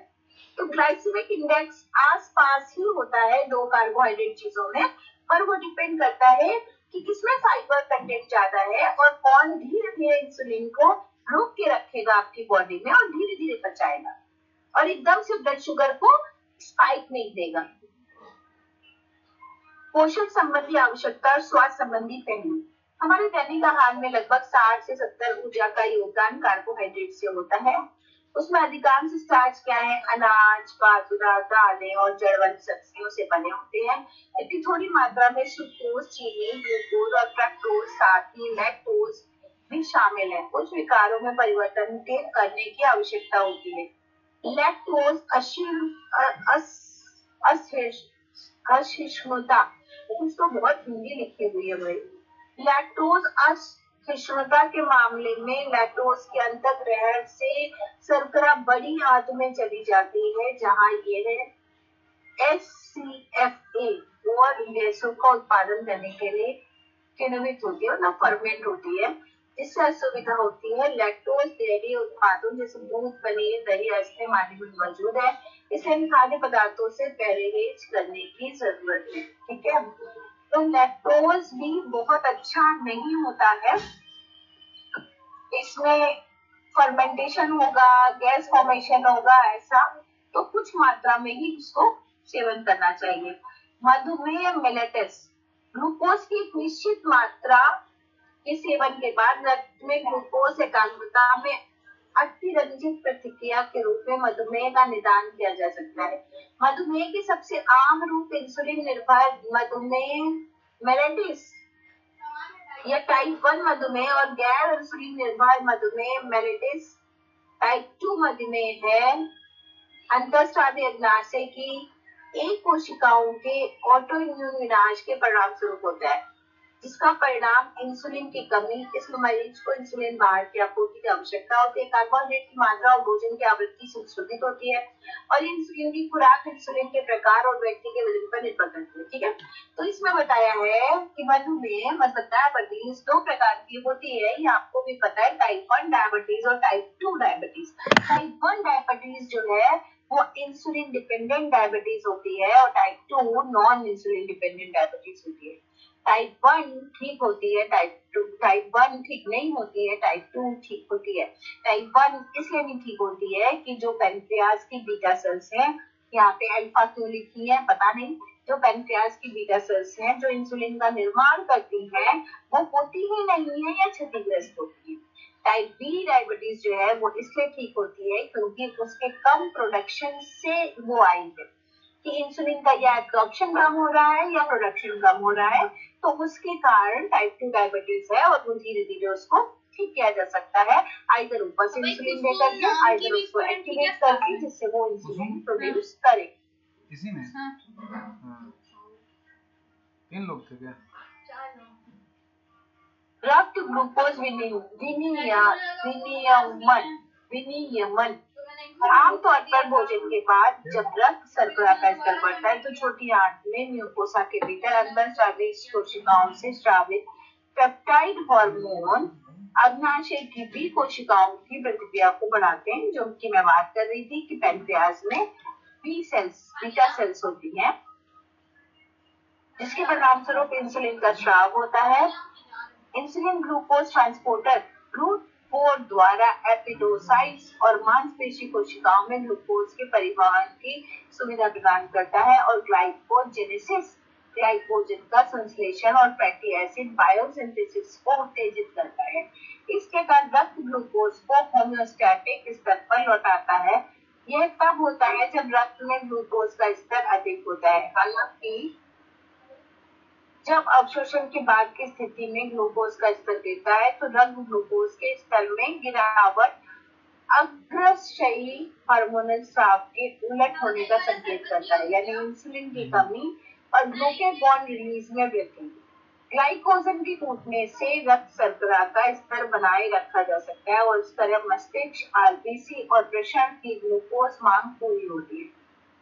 तो ग्लाइसेमिक इंडेक्स आस पास ही होता है दो कार्बोहाइड्रेट चीजों में, पर वो डिपेंड करता है कि किसमें फाइबर कंटेंट ज्यादा है और कौन धीरे धीरे इंसुलिन को रोक के रखेगा आपकी बॉडी में और धीरे धीरे पचाएगा और एकदम से ब्लड शुगर को स्पाइक नहीं देगा। पोषण संबंधी आवश्यकता और स्वास्थ्य संबंधी पहलू। हमारे दैनिक आहार में लगभग 60 से 70 ऊर्जा का योगदान कार्बोहाइड्रेट से होता है। उसमें अधिकांश स्टार्च क्या है, अनाज, बाजरा, दालें और जड़वंत सब्जियों से बने होते हैं। इसकी थोड़ी मात्रा में सुक्रोज, चीनी, ग्लूकोज और फ्रक्टोज, साथ ही लैक्टोज भी शामिल है। कुछ विकारों में परिवर्तन करने की आवश्यकता होती है। लैक्टोज असहिष्णुता, कुछ तो बहुत हिंदी लिखी हुई है भाई। लैक्टोज असहिष्णुता के मामले में लैक्टोज के अंतर्ग्रहण से शर्करा बड़ी आंत में चली जाती है, जहां ये है SCFA और लेसों का उत्पादन करने के लिए किण्वित होती है, मतलब फर्मेंट होती है, जिससे असुविधा होती है। लैक्टोज डेयरी उत्पादों जैसे दूध, पनीर, दही, आइसक्रीम आदि में मौजूद है। इसलिए इन खाद्य पदार्थों से परहेज करने की जरूरत है। ठीक है, तो लैक्टोज भी बहुत अच्छा नहीं होता है। इसमें फर्मेंटेशन होगा, गैस फॉर्मेशन होगा, ऐसा तो कुछ मात्रा में ही उसको सेवन करना चाहिए। मधुमेह मेलेटस, ग्लूकोज की एक निश्चित मात्रा के सेवन के बाद रक्त में ग्लूकोज एकाग्रता में अतिरंजित प्रतिक्रिया के रूप में मधुमेह का निदान किया जा सकता है। मधुमेह के सबसे आम रूप इंसुलिन निर्भर मधुमेह मेलेटिस या टाइप 1 मधुमेह और गैर इंसुलिन निर्भर मधुमेह मेलेटिस टाइप 2 मधुमेह है। अंतःस्रावी अग्नाशय की एक कोशिकाओं के ऑटो इम्यून विनाश के परिणाम स्वरूप होता है, जिसका परिणाम इंसुलिन की कमी। इस मरीज को इंसुलिन बाहर की आपूर्ति की आवश्यकता होती है। कार्बोहाइड्रेट की मात्रा और भोजन की आवृत्ति संशोधित होती है और इंसुलिन की खुराक इंसुलिन के प्रकार और व्यक्ति के वजन पर निर्भर करती है। ठीक है, तो इसमें बताया है कि मधुमेह मतलब डायबिटीज दो प्रकार की होती है, ये आपको भी पता है, टाइप 1 डायबिटीज और टाइप 2 डायबिटीज। टाइप 1 डायबिटीज जो है वो इंसुलिन डिपेंडेंट डायबिटीज होती है और type 2 non insulin dependent diabetes होती है। टाइप 1 ठीक होती है, टाइप 1 ठीक नहीं होती है, टाइप 2 ठीक होती है। टाइप 1 इसलिए नहीं ठीक होती है कि जो पैनक्रियाज की बीटा सेल्स हैं, यहाँ पे अल्फा क्यों लिखी है पता नहीं, जो पैनक्रियाज की बीटा सेल्स हैं जो इंसुलिन का निर्माण करती हैं वो होती ही नहीं है या क्षतिग्रस्त होती है। टाइप बी डायबिटीज जो है वो इसलिए ठीक होती है क्योंकि उसके कम प्रोडक्शन से वो आई है कि इंसुलिन का या एब्जॉर्प्शन कम हो रहा है या प्रोडक्शन कम हो रहा है, तो उसके कारण टाइप 2 डायबिटीज है और वो धीरे धीरे उसको ठीक किया जा सकता है, आइदर ऊपर से इंसुलिन दे करके, आइदर उसको एक्टिवेट करके, जिससे वो इंसुलिन प्रोड्यूस करे। इसी में हाँ। 3 लोग थे क्या? रक्त ग्लूकोज विनियमन आमतौर पर भोजन के बाद जब रक्त शर्करा का स्तर बढ़ता है तो छोटी आंत में म्यूकोसा के भीतर अंतःस्रावी कोशिकाओं से स्रावित पेप्टाइड हार्मोन अग्नाशय की बी कोशिकाओं की प्रतिक्रिया को बढ़ाते हैं, जो कि मैं बात कर रही थी कि पैनक्रियाज में बीटा सेल्स होती हैं, जिसके परिणाम स्वरूप इंसुलिन का स्राव होता है। इंसुलिन ग्लूकोज ट्रांसपोर्टर GLUT4 द्वारा एपिडोसाइट्स और मांसपेशी कोशिकाओं में ग्लूकोज के परिवहन की सुविधा प्रदान करता है और ग्लाइकोजेनेसिस ग्लाइकोजन का संश्लेषण और फैटी एसिड बायोसिंथेसिस को उत्तेजित करता है। इस प्रकार रक्त ग्लूकोज को होम्योस्टैटिक स्तर पर लौटाता है। यह तब होता है जब रक्त में ग्लूकोज का स्तर अधिक होता है। हालांकि जब अवशोषण के बाद की स्थिति में ग्लूकोज का स्तर गिरता है तो रक्त ग्लूकोज के स्तर में गिरावट अग्रशयी हार्मोनल स्राव के उलट होने का संकेत करता है, यानी इंसुलिन की कमी और ग्लूकागॉन रिलीज में वृद्धि। ग्लाइकोजन के टूटने से रक्त शर्करा का स्तर बनाए रखा जा सकता है और इस तरह मस्तिष्क, आरबीसी और वृषण की ग्लूकोज मांग पूरी होती है।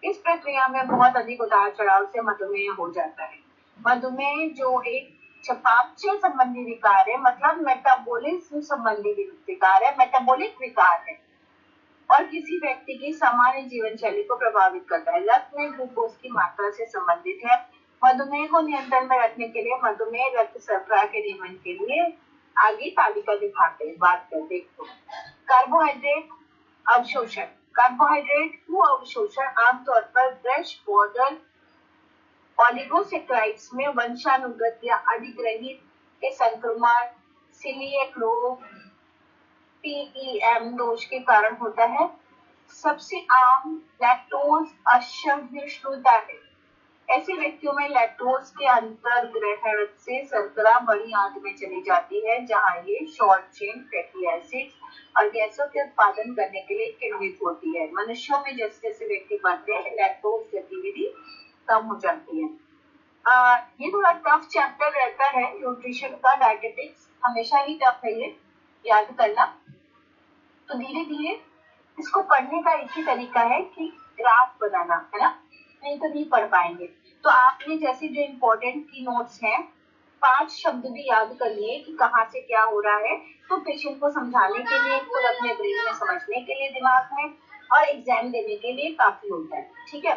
इस प्रक्रिया में बहुत अधिक उतार चढ़ाव से मधुमेह हो जाता है। मधुमेह जो एक चयापचय संबंधी विकार है, मतलब मेटाबॉलिज्म संबंधी विकार है, मेटाबॉलिक विकार है। और किसी व्यक्ति की सामान्य जीवन शैली को प्रभावित करता है। रक्त में ग्लूकोज की मात्रा से संबंधित है। मधुमेह को नियंत्रण में रखने के लिए, मधुमेह रक्त शर्करा के नियमन के लिए आगे तालिका दिखाते हैं, बात करते हैं। कार्बोहाइड्रेट अवशोषण। कार्बोहाइड्रेट को अवशोषण आमतौर पर ब्रश बॉर्डर ओलिगोसेक्राइड्स में वंशानुगत या अधिग्रहित के संक्रमण, सीलिएक रोग, पीईएम दोष के कारण होता है। सबसे आम लैक्टोज असहिष्णुता है। ऐसे व्यक्तियों में लैक्टोज के अंतर्ग्रहण से शर्करा बड़ी आंत में चली जाती है, जहां ये शॉर्ट चेन फैटी एसिड्स और गैसों के उत्पादन करने के लिए किण्वित होती है। मनुष्यों में जैसे जैसे व्यक्ति बढ़ते हैं, लैक्टोज गतिविधि कम हो जाती है। ये थोड़ा टफ चैप्टर रहता है न्यूट्रिशन का, डायटेटिक्स हमेशा ही टफ है, ये याद करना। तो धीरे धीरे इसको पढ़ने का एक ही तरीका है कि ग्राफ बनाना, है ना, नहीं तो नहीं पढ़ पाएंगे। तो आपने जैसे जो इम्पोर्टेंट की नोट्स हैं, 5 शब्द भी याद कर लिए कि कहाँ से क्या हो रहा है, तो पेशेंट को समझाने के लिए, खुद अपने ब्रेन में समझने के लिए, दिमाग में, और एग्जाम देने के लिए काफी होता है। ठीक है,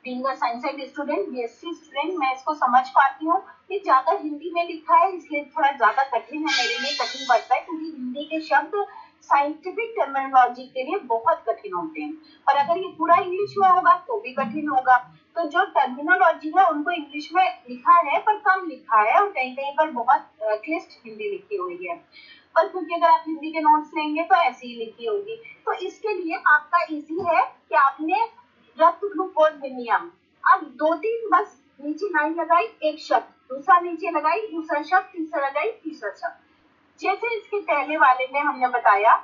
being a science and student, BSc student, मैं इसको समझ पाती हूँ। ये ज्यादा हिंदी में लिखा है, इसलिए थोड़ा ज्यादा कठिन है, मेरे लिए कठिन पड़ता है, क्योंकि हिंदी के शब्द साइंटिफिक टर्मिनोलॉजी के लिए बहुत कठिन होते हैं। और अगर ये पूरा इंग्लिश में होगा तो भी कठिन होगा। तो जो टर्मिनोलॉजी है उनको इंग्लिश में लिखा है, पर कम लिखा है, और कहीं कहीं पर बहुत क्लिष्ट हिंदी लिखी हुई है। पर क्योंकि अगर आप हिंदी के नोट्स लेंगे तो ऐसी ही लिखी होगी। तो इसके लिए आपका इजी है कि आपने रक्त ग्लूकोज विनियम, अब 2-3 बस नीचे लाइन लगाई, एक शब्द, दूसरा नीचे लगाई, दूसरा शब्द, तीसरा लगाई, तीसरा शब्द। जैसे इसके पहले वाले में हमने बताया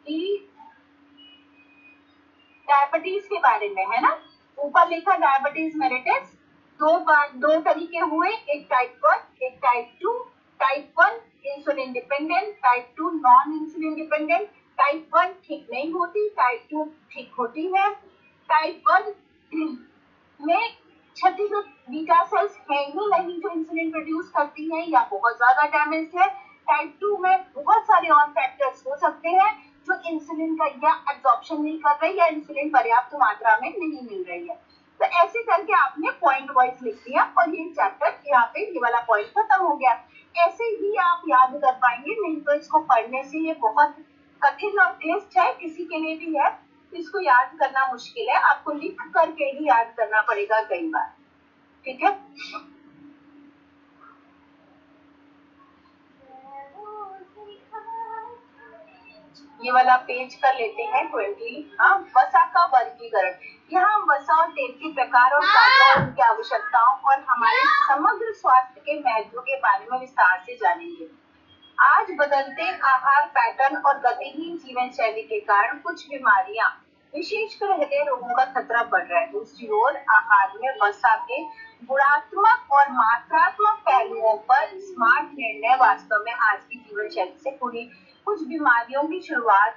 कि डायबिटीज के बारे में, है ना, ऊपर लिखा डायबिटीज मेलिटस, दो तरीके हुए, एक टाइप 1, एक type 2। Type 1 insulin dependent, type 2 non insulin dependent. Type 1 ठीक नहीं होती, टाइप 2 ठीक होती है। टाइप 1 में क्षतिग्रस्त बीटा सेल्स है ही नहीं जो इंसुलिन प्रोड्यूस करती है, या बहुत ज्यादा डैमेज है। टाइप 2 में बहुत सारे और फैक्टर्स हो सकते हैं जो इंसुलिन का या एब्जॉर्प्शन नहीं कर रही, या इंसुलिन पर्याप्त मात्रा में नहीं मिल रही है। तो ऐसे करके आपने पॉइंट वाइज लिख दिया, और ये चैप्टर यहाँ पे ये वाला पॉइंट खत्म हो गया। ऐसे ही आप याद कर पाएंगे, नहीं तो इसको पढ़ने से ये बहुत कठिन और क्लिष्ट है, किसी के लिए भी है, तो इसको याद करना मुश्किल है, आपको लिख करके ही याद करना पड़ेगा कई बार। ठीक है, ये वाला पेज कर लेते हैं 20। हाँ, वसा का वर्गीकरण। यहाँ हम वसा और तेल के प्रकार और कार्यों, उनकी आवश्यकताओं और हमारे समग्र स्वास्थ्य के महत्व के बारे में विस्तार से जानेंगे। आज बदलते आहार पैटर्न और गतिहीन जीवन शैली के कारण कुछ बीमारियां, विशेषकर हृदय रोगों का खतरा बढ़ रहा है। दूसरी ओर आहार में वसा के गुणात्मक और मात्रात्मक पहलुओं पर स्मार्ट निर्णय वास्तव में आज की जीवन शैली से जुड़ी कुछ बीमारियों की शुरुआत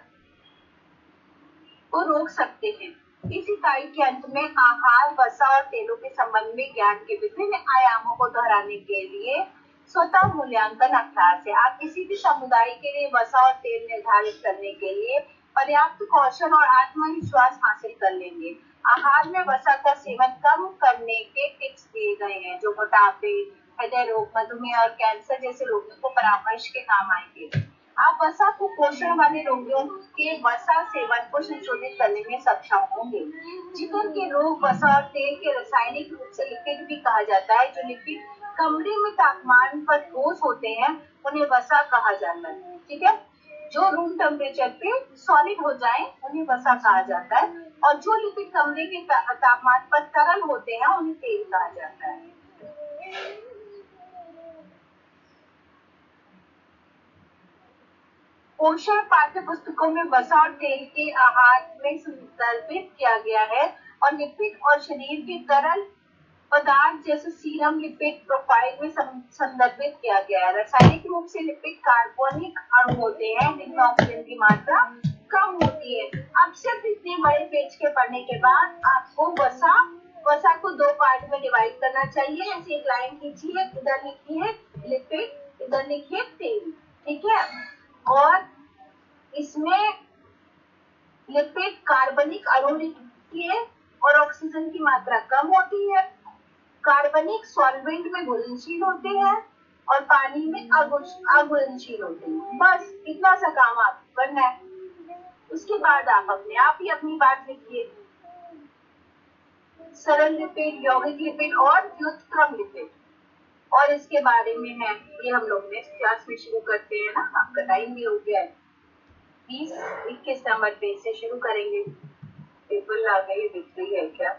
को रोक सकते हैं। इस इकाई के अंत में आहार, वसा और तेलों के संबंध में ज्ञान के विभिन्न आयामों को दोहराने के लिए स्वतः मूल्यांकन अभ्यास है। आप किसी भी समुदाय के लिए वसा और तेल निर्धारित करने के लिए पर्याप्त कौशल और आत्मविश्वास हासिल कर लेंगे। आहार में वसा का सेवन कम करने के टिप्स दिए गए हैं, जो मोटापे, हृदय रोग, मधुमेह और कैंसर जैसे रोगियों को परामर्श के काम आएंगे। आप वसा को पोषण वाले रोगियों के वसा सेवन को संशोधित करने में सक्षम होंगे। जिगर के रोग वसा और तेल के रासायनिक रूप से लिपिड भी कहा जाता है। जो लिपिड कमरे में तापमान पर ठोस होते हैं उन्हें वसा कहा जाता है। ठीक है, जो रूम टेम्परेचर पे सॉलिड हो जाए उन्हें वसा कहा जाता है, और जो लिपिड कमरे के तापमान पर तरल होते हैं उन्हें तेल कहा जाता है। पोषण पाठ्य पुस्तकों में वसा और तेल के आहार में संदर्भित किया गया है, और लिपिड और शरीर के तरल पदार्थ जैसे सीरम लिपिड प्रोफाइल में संदर्भित किया गया है। रासायनिक रूप से लिपिड कार्बोनिक अणु होते हैं जिनमें ऑक्सीजन की मात्रा कम होती है। अब सिर्फ इतने बड़े पेज के पढ़ने के बाद आपको वसा को 2 पार्ट में डिवाइड करना चाहिए। ऐसे एक लाइन खींचिए, इधर लिखिए लिपिड, इधर लिखिए तेल। ठीक है, और इसमें लिपिड कार्बनिक अणुरीय और ऑक्सीजन की मात्रा कम होती है, कार्बनिक सॉल्वेंट में घुलनशील होते हैं और पानी में अघुलनशील होते हैं। बस इतना सा काम आप करना है। उसके बाद आप अपने आप ही अपनी बात लिखिए। सरल लिपिड, यौगिक लिपिड और व्युत्क्रम लिपिड, और इसके बारे में है ये हम लोग नेक्स्ट क्लास में शुरू करते हैं ना। आपका टाइम भी हो गया है, 20-21 नंबर पे से शुरू करेंगे। पेपर आ गए, दिख रही है क्या?